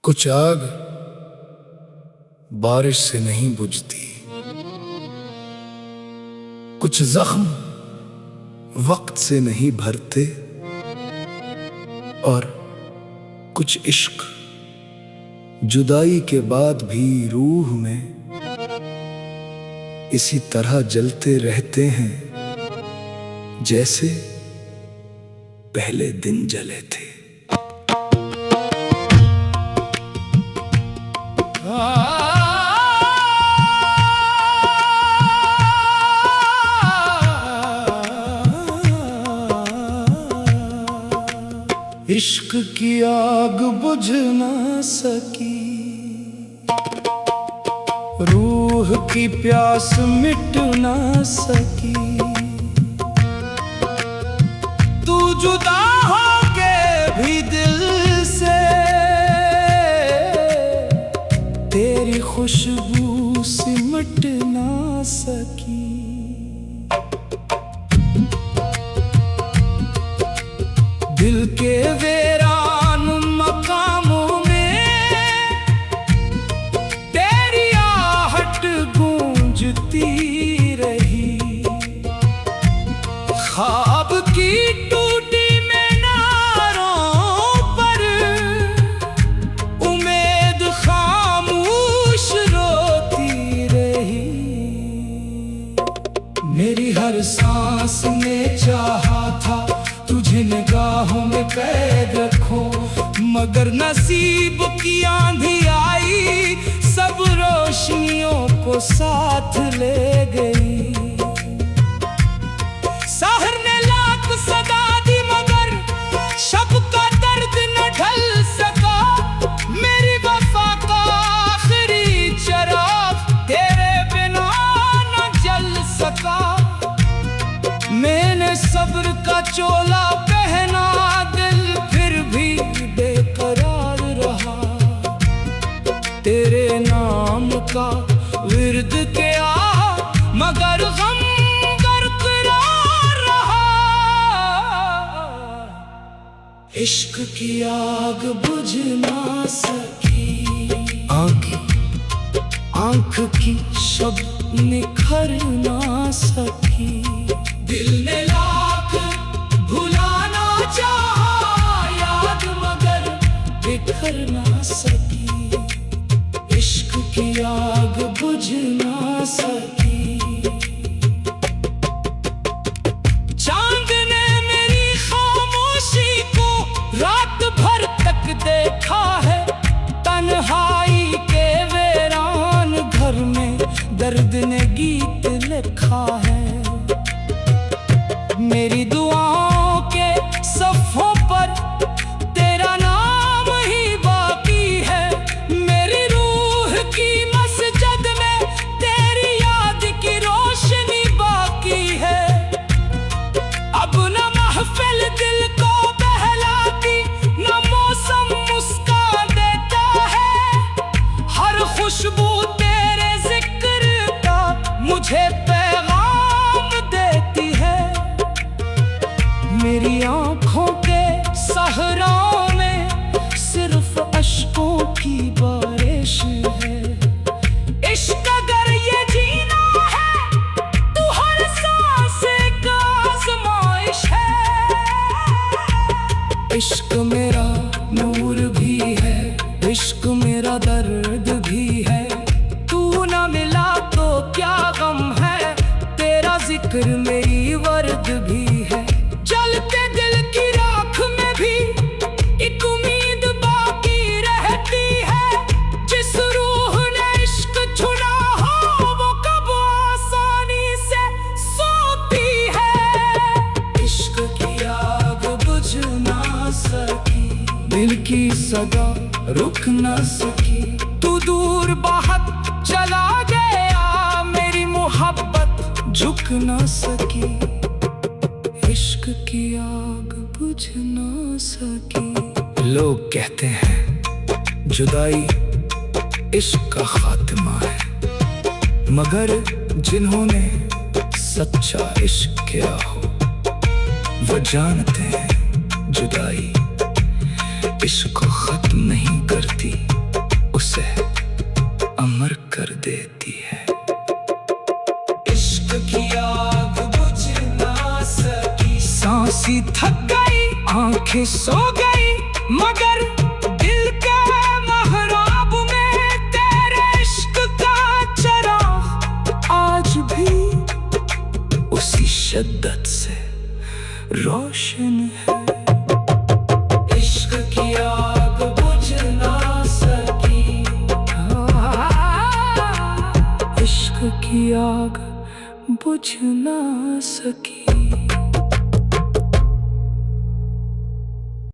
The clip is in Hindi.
कुछ आग बारिश से नहीं बुझती, कुछ जख्म वक्त से नहीं भरते, और कुछ इश्क जुदाई के बाद भी रूह में इसी तरह जलते रहते हैं जैसे पहले दिन जले थे। इश्क की आग बुझ ना सकी, रूह की प्यास मिट ना सकी। तू जुदा हो के भी दिल से, तेरी खुशबू सिमट ना सकी। दिल के वीरान मकामों में तेरी आहट गूंजती रही। ख्वाब की टूटी मीनारों पर उम्मीद खामोश रोती रही। मेरी हर सांस ने चाहा था तुझे निगाहों में कैद रखो, मगर नसीब की आंधी आई, सब रोशनियों को साथ ले गई। सहर ने लाख सदा दी मगर शब का दर्द न ढल सका। मेरी वफा का आखिरी चिराग तेरे बिना न जल सका। मैंने सब्र का चोला पहना, दिल फिर भी बेकरार रहा। तेरे नाम का विर्द किया मगर गम बरकरार रहा। इश्क की आग बुझ ना सकी, आंख की शब निखर ना सकी। दिल ने लाख भुलाना चाहा याद, मगर बिखर ना सकी। इश्क की आग बुझ ना सकी। चांद ने मेरी खामोशी को रात भर तक देखा है। तन्हाई के वीरान घर में दर्द ने गीत लिखा है। मेरी दुआओं के सफ़ों पर तेरा नाम ही बाकी है। मेरी रूह की मस्जिद में तेरी याद की रोशनी बाकी है। अब न महफिल दिल को बहलाती, न मौसम मुस्कान देता है। हर खुशबू तेरे जिक्र का मुझे पैगाम देती है। मेरी आंखों के सहराओं में सिर्फ अश्कों की बारिश है। इश्क अगर ये जीना है तो हर सांस एक आज़माइश है। इश्क मेरा नूर भी है, इश्क मेरा दर्द भी है। तू ना मिला तो क्या गम है, तेरा जिक्र मेरी वर्द भी है। जलते दिल की राख में भी एक उम्मीद बाकी रहती है। जिस रूह ने इश्क चुना हो वो कब आसानी से सोती है। इश्क की आग बुझ ना सकी, दिल की सदा रुक ना सकी। तू दूर बहुत चला गया, मेरी मोहब्बत झुक ना सकी। इश्क की आग बुझ ना सकी। लोग कहते हैं जुदाई इश्क का खात्मा है, मगर जिन्होंने सच्चा इश्क किया हो वो जानते हैं जुदाई इश्क को खत्म नहीं करती। सांसें थक गई, आंखें सो गई, मगर दिल के महराब में तेरे इश्क का चराग आज भी उसी शिद्दत से रोशन है। इश्क की आग बुझ ना सकी, इश्क की आग बुझ ना सकी।